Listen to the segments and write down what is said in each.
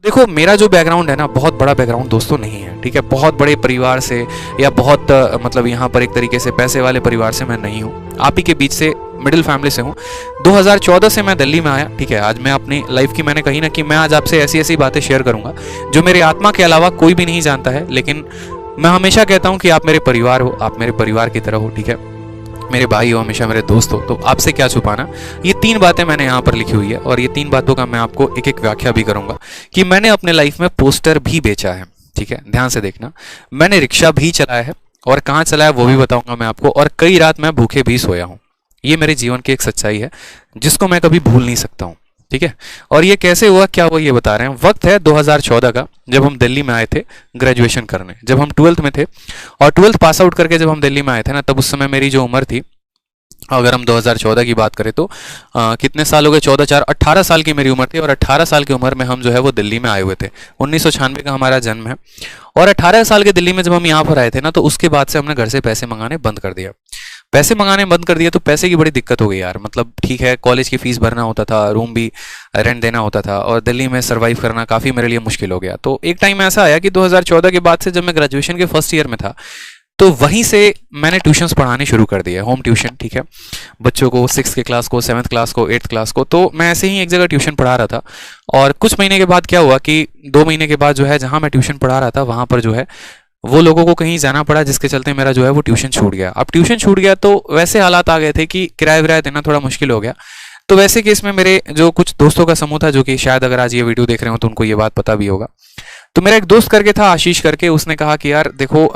देखो, मेरा जो बैकग्राउंड है ना, बहुत बड़ा बैकग्राउंड दोस्तों नहीं है, ठीक है। बहुत बड़े परिवार से या बहुत मतलब यहाँ पर एक तरीके से पैसे वाले परिवार से मैं नहीं हूँ। आप ही के बीच से मिडिल फैमिली से हूँ। 2014 से मैं दिल्ली में आया, ठीक है। आज मैं अपनी लाइफ की, मैंने कही ना कि मैं आज आपसे ऐसी ऐसी बातें शेयर करूंगा जो मेरी आत्मा के अलावा कोई भी नहीं जानता है। लेकिन मैं हमेशा कहता हूँ कि आप मेरे परिवार हो, आप मेरे परिवार की तरह हो, ठीक है। मेरे भाई हो, हमेशा मेरे दोस्त हो, तो आपसे क्या छुपाना। ये 3 बातें मैंने यहाँ पर लिखी हुई है और ये 3 बातों का मैं आपको एक एक व्याख्या भी करूंगा कि मैंने अपने लाइफ में पोस्टर भी बेचा है, ठीक है। ध्यान से देखना, मैंने रिक्शा भी चलाया है और कहाँ चलाया वो भी बताऊंगा मैं आपको, और कई रात मैं भूखे भी सोया हूँ। ये मेरे जीवन की एक सच्चाई है जिसको मैं कभी भूल नहीं सकता हूँ, ठीक है। और ये कैसे हुआ, क्या हुआ, ये बता रहे हैं। वक्त है 2014 का, जब हम दिल्ली में आए थे ग्रेजुएशन करने, जब हम 12th में थे। और 12th पास आउट करके जब हम दिल्ली में आए थे ना, तब उस समय मेरी जो उम्र थी, अगर हम 2014 की बात करें तो कितने साल हो गए, 14 4 18 साल की मेरी उम्र थी। और 18 साल की उम्र में हम जो है वो दिल्ली में आए हुए थे। 1996 का हमारा जन्म है। और 18 साल के दिल्ली में जब हम यहाँ पर आए थे ना, तो उसके बाद से हमने घर से पैसे मंगाने बंद कर दिया। पैसे मंगाने बंद कर दिया तो पैसे की बड़ी दिक्कत हो गई यार। मतलब ठीक है, कॉलेज की फीस भरना होता था, रूम भी रेंट देना होता था, और दिल्ली में सर्वाइव करना काफ़ी मेरे लिए मुश्किल हो गया। तो एक टाइम ऐसा आया कि 2014 के बाद से, जब मैं ग्रेजुएशन के फर्स्ट ईयर में था, तो वहीं से मैंने ट्यूशन्स पढ़ाने शुरू कर दिया, होम ट्यूशन, ठीक है। बच्चों को 6th के क्लास को, 7th क्लास को, 8th क्लास को। तो मैं ऐसे ही एक जगह ट्यूशन पढ़ा रहा था। और कुछ महीने के बाद क्या हुआ कि 2 महीने के बाद जो है, जहाँ मैं ट्यूशन पढ़ा रहा था वहाँ पर जो है वो लोगों को कहीं जाना पड़ा, जिसके चलते मेरा जो है वो ट्यूशन छूट गया। अब ट्यूशन छूट गया तो वैसे हालात आ गए थे कि किराया विराया देना थोड़ा मुश्किल हो गया। तो वैसे केस में मेरे जो कुछ दोस्तों का समूह था, जो कि शायद अगर आज ये वीडियो देख रहे हो तो उनको ये बात पता भी होगा। तो मेरा एक दोस्त करके था, आशीष करके, उसने कहा कि यार देखो,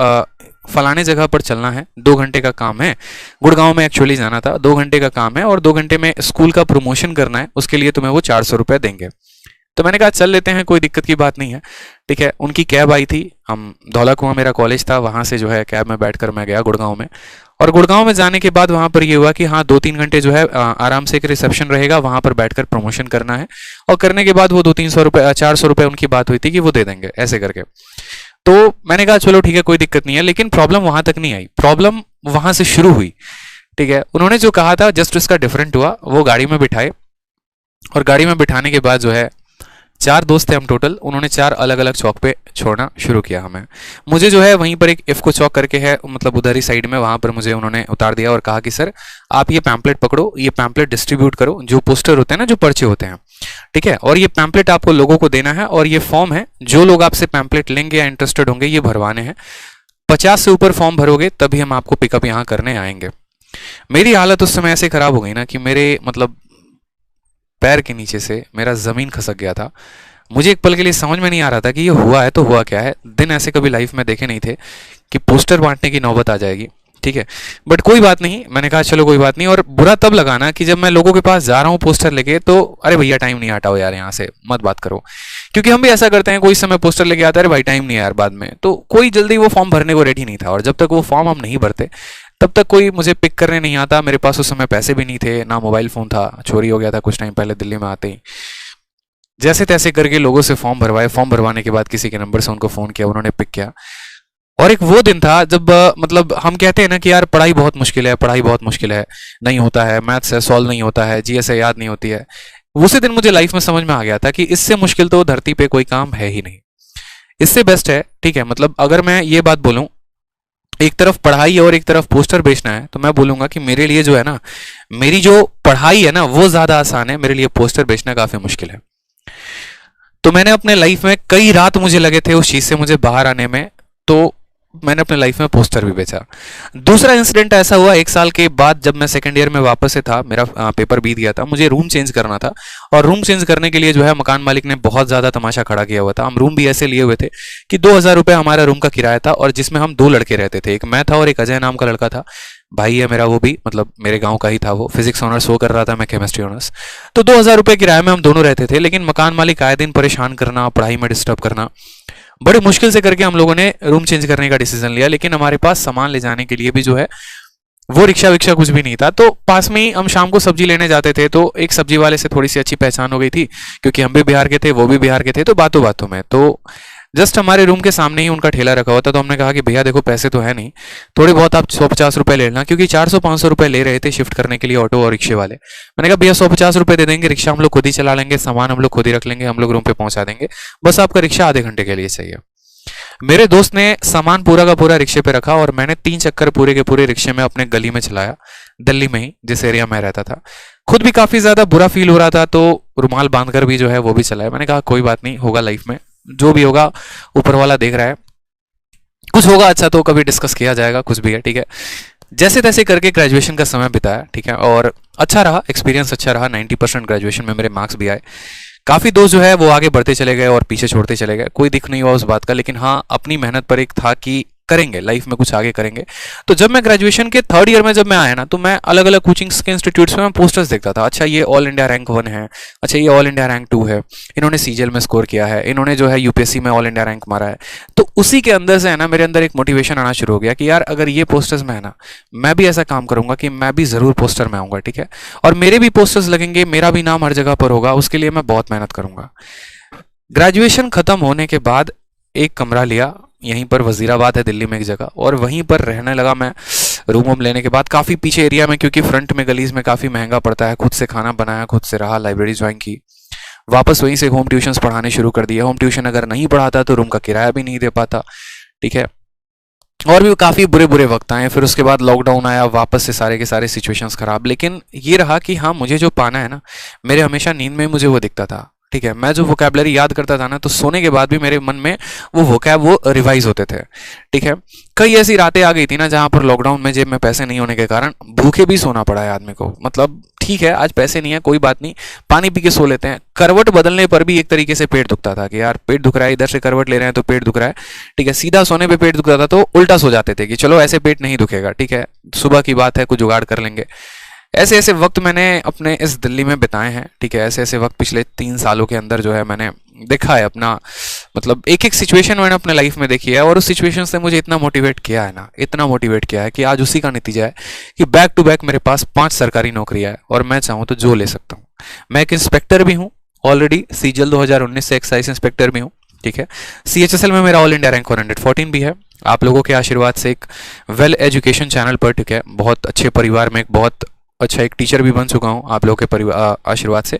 फलाने जगह पर चलना है, 2 घंटे का काम है। गुड़गांव में एक्चुअली जाना था, 2 घंटे का काम है और 2 घंटे में स्कूल का प्रमोशन करना है, उसके लिए तुम्हें वो 400 रुपये देंगे। तो मैंने कहा चल लेते हैं, कोई दिक्कत की बात नहीं है, ठीक है। उनकी कैब आई थी, हम धौला कुआं मेरा कॉलेज था, वहाँ से जो है कैब में बैठकर मैं गया गुड़गांव में। और गुड़गांव में जाने के बाद वहाँ पर ये हुआ कि हाँ, 2-3 घंटे जो है आराम से एक रिसेप्शन रहेगा, वहाँ पर बैठकर प्रमोशन करना है। और करने के बाद वो 200-300 रुपये, 400 रुपये उनकी बात हुई थी कि वो दे देंगे, ऐसे करके। तो मैंने कहा चलो ठीक है, कोई दिक्कत नहीं है। लेकिन प्रॉब्लम वहां तक नहीं आई, प्रॉब्लम वहां से शुरू हुई, ठीक है। उन्होंने जो कहा था जस्ट उसका डिफरेंट हुआ। वो गाड़ी में बिठाए और गाड़ी में बिठाने के बाद जो है, 4 दोस्त थे हम टोटल, उन्होंने 4 अलग अलग चौक पे छोड़ना शुरू किया हमें। मुझे जो है वहीं पर एक इफ्को चौक करके है, मतलब उधर ही साइड में, वहां पर मुझे उन्होंने उतार दिया और कहा कि सर आप ये पैम्पलेट पकड़ो, ये पैम्पलेट डिस्ट्रीब्यूट करो, जो पोस्टर होते हैं ना, जो पर्चे होते हैं, ठीक है। और ये पैम्पलेट आपको लोगों को देना है, और ये फॉर्म है, जो लोग आपसे पैम्पलेट लेंगे या इंटरेस्टेड होंगे ये भरवाने हैं। 50 से ऊपर फॉर्म भरोगे तभी हम आपको पिकअप यहाँ करने आएंगे। मेरी हालत उस समय ऐसे खराब हो गई ना कि मेरे मतलब पैर के नीचे से मेरा जमीन खसक गया था। मुझे एक पल के लिए समझ में नहीं आ रहा था कि ये हुआ है तो हुआ क्या है। दिन ऐसे कभी लाइफ में देखे नहीं थे कि पोस्टर बांटने की नौबत आ जाएगी, ठीक है। बट कोई बात नहीं, मैंने कहा चलो कोई बात नहीं। और बुरा तब लगा ना कि जब मैं लोगों के पास जा रहा हूँ पोस्टर लेके, तो अरे भैया टाइम नहीं, हटाओ यार यहाँ से मत बात करो। क्योंकि हम भी ऐसा करते हैं, कोई समय पोस्टर लेके आता है, अरे भाई टाइम नहीं है यार बाद में। तो कोई जल्दी वो फॉर्म भरने को रेडी नहीं था। और जब तक वो फॉर्म हम नहीं भरते तब तक कोई मुझे पिक करने नहीं आता। मेरे पास उस समय पैसे भी नहीं थे, ना मोबाइल फ़ोन था, चोरी हो गया था कुछ टाइम पहले दिल्ली में आते ही। जैसे तैसे करके लोगों से फॉर्म भरवाए। फॉर्म भरवाने के बाद किसी के नंबर से उनको फ़ोन किया, उन्होंने पिक किया। और एक वो दिन था जब मतलब हम कहते हैं ना कि यार पढ़ाई बहुत मुश्किल है, पढ़ाई बहुत मुश्किल है, नहीं होता है, मैथ्स है सॉल्व नहीं होता है, जीएस है याद नहीं होती है। उसी दिन मुझे लाइफ में समझ में आ गया था कि इससे मुश्किल तो धरती पे कोई काम है ही नहीं, इससे बेस्ट है, ठीक है। मतलब अगर मैं ये बात बोलूं, एक तरफ पढ़ाई और एक तरफ पोस्टर बेचना है, तो मैं बोलूंगा कि मेरे लिए जो है ना, मेरी जो पढ़ाई है ना वो ज्यादा आसान है, मेरे लिए पोस्टर बेचना काफी मुश्किल है। तो मैंने अपने लाइफ में कई रात मुझे लगे थे उस चीज से मुझे बाहर आने में, तो मैंने अपने लाइफ में पोस्टर भी बेचा। दूसरा इंसिडेंट ऐसा हुआ 1 साल के बाद, जब मैं सेकंड ईयर में वापस से था, मेरा पेपर बीत गया था, मुझे रूम चेंज करना था। और रूम चेंज करने के लिए जो है मकान मालिक ने बहुत ज़्यादा तमाशा खड़ा किया हुआ था। हम रूम भी ऐसे लिए हुए थे कि 2000 रुपये हमारा रूम का किराया था, और जिसमें हम 2 लड़के रहते थे, एक मैं था और एक अजय नाम का लड़का था, भाई है मेरा, वो भी मतलब मेरे गांव का ही था। वो फिजिक्स ऑनर्स वो कर रहा था, मैं केमिस्ट्री ऑनर्स। तो 2000 रुपये किराए में हम दोनों रहते थे। लेकिन मकान मालिक आए दिन परेशान करना, पढ़ाई में डिस्टर्ब करना, बड़े मुश्किल से करके हम लोगों ने रूम चेंज करने का डिसीजन लिया। लेकिन हमारे पास सामान ले जाने के लिए भी जो है वो रिक्शा विक्शा कुछ भी नहीं था। तो पास में ही हम शाम को सब्जी लेने जाते थे, तो एक सब्जी वाले से थोड़ी सी अच्छी पहचान हो गई थी, क्योंकि हम भी बिहार के थे, वो भी बिहार के थे। तो बातों बातों में तो जस्ट हमारे रूम के सामने ही उनका ठेला रखा हुआ था। तो हमने कहा कि भैया देखो पैसे तो है नहीं, थोड़े बहुत आप 150 रुपये ले लेना, क्योंकि 400-500 रुपये ले रहे थे शिफ्ट करने के लिए ऑटो और रिक्शे वाले। मैंने कहा भैया 150 रुपये दे देंगे, रिक्शा हम लोग खुद ही चला लेंगे, सामान हम लोग खुद ही रख लेंगे, हम लोग रूम पे पहुंचा देंगे, बस आपका रिक्शा आधे घंटे के लिए चाहिए। मेरे दोस्त ने सामान पूरा का पूरा रिक्शे पे रखा और मैंने 3 चक्कर पूरे के पूरे रिक्शे में अपने गली में चलाया, दिल्ली में ही जिस एरिया में रहता था। खुद भी काफी ज्यादा बुरा फील हो रहा था, तो रुमाल बांधकर भी जो है वो भी चलाया। मैंने कहा कोई बात नहीं, होगा लाइफ में, जो भी होगा ऊपर वाला देख रहा है, कुछ होगा अच्छा तो कभी डिस्कस किया जाएगा, कुछ भी है, ठीक है। जैसे तैसे करके ग्रेजुएशन का समय बिताया, ठीक है, और अच्छा रहा, एक्सपीरियंस अच्छा रहा। 90% ग्रेजुएशन में मेरे मार्क्स भी आए। काफी दोस्त जो है वो आगे बढ़ते चले गए और पीछे छोड़ते चले गए, कोई दिख नहीं हुआ उस बात का, लेकिन हाँ अपनी मेहनत पर एक था कि करेंगे लाइफ में, कुछ आगे करेंगे। तो जब मैं ग्रेजुएशन के 3rd ईयर में जब मैं आया ना, तो मैं अलग अलग कोचिंग्स के इंस्टीट्यूट्स में मैं पोस्टर्स देखता था। अच्छा ये ऑल इंडिया रैंक 1 है, अच्छा ये ऑल इंडिया रैंक 2 है, इन्होंने सीजीएल में स्कोर किया है, इन्होंने जो है यूपीएससी में ऑल इंडिया रैंक मारा है। तो उसी के अंदर से है ना मेरे अंदर एक मोटिवेशन आना शुरू हो गया कि यार अगर ये पोस्टर्स में है ना, मैं भी ऐसा काम करूंगा कि मैं भी जरूर पोस्टर में आऊंगा, ठीक है, और मेरे भी पोस्टर्स लगेंगे, मेरा भी नाम हर जगह पर होगा, उसके लिए मैं बहुत मेहनत करूंगा। ग्रेजुएशन खत्म होने के बाद एक कमरा लिया, यहीं पर वजीराबाद है दिल्ली में एक जगह, और वहीं पर रहने लगा मैं। रूम वूम लेने के बाद काफ़ी पीछे एरिया में, क्योंकि फ्रंट में गलीज में काफ़ी महंगा पड़ता है। खुद से खाना बनाया, खुद से रहा, लाइब्रेरी ज्वाइन की, वापस वहीं से होम ट्यूशन्स पढ़ाने शुरू कर दिया। होम ट्यूशन अगर नहीं पढ़ाता तो रूम का किराया भी नहीं दे पाता, ठीक है, और भी काफ़ी बुरे बुरे वक्त आए। फिर उसके बाद लॉकडाउन आया, वापस से सारे के सारे सिचुएशंस खराब। लेकिन ये रहा कि हाँ मुझे जो पाना है ना, मेरे हमेशा नींद में मुझे वो दिखता था, ठीक है। मैं जो वोकैबलरी याद करता था ना, तो सोने के बाद भी मेरे मन में वो वोकैब वो रिवाइज होते थे, ठीक है। कई ऐसी रातें आ गई थी ना जहां पर लॉकडाउन में जेब में पैसे नहीं होने के कारण भूखे भी सोना पड़ा है आदमी को। मतलब ठीक है आज पैसे नहीं है, कोई बात नहीं, पानी पी के सो लेते हैं। करवट बदलने पर भी एक तरीके से पेट दुखता था कि यार पेट दुख रहा है, इधर से करवट ले रहे हैं तो पेट दुख रहा है, ठीक है। सीधा सोने पे पेट दुखता था तो उल्टा सो जाते थे कि चलो ऐसे पेट नहीं दुखेगा, ठीक है, सुबह की बात है, कुछ जुगाड़ कर लेंगे। ऐसे ऐसे वक्त मैंने अपने इस दिल्ली में बिताए हैं, ठीक है। ऐसे ऐसे वक्त पिछले 3 सालों के अंदर जो है मैंने देखा है अपना, मतलब एक एक सिचुएशन मैंने अपने लाइफ में देखी है, और उस सिचुएशन से मुझे इतना मोटिवेट किया है ना, इतना मोटिवेट किया है कि आज उसी का नतीजा है कि बैक टू बैक मेरे पास 5 सरकारी नौकरियां है, और मैं चाहूँ तो जो ले सकता हूँ। मैं एक इंस्पेक्टर भी हूँ ऑलरेडी, सीजीएल 2019 से एक्साइज इंस्पेक्टर भी हूँ, ठीक है। सीएचएसएल में मेरा ऑल इंडिया रैंक 114 भी है, आप लोगों के आशीर्वाद से, एक वेल एजुकेशन चैनल पर, ठीक है, बहुत अच्छे परिवार में एक बहुत अच्छा एक टीचर भी बन चुका हूँ आप लोगों के आशीर्वाद से।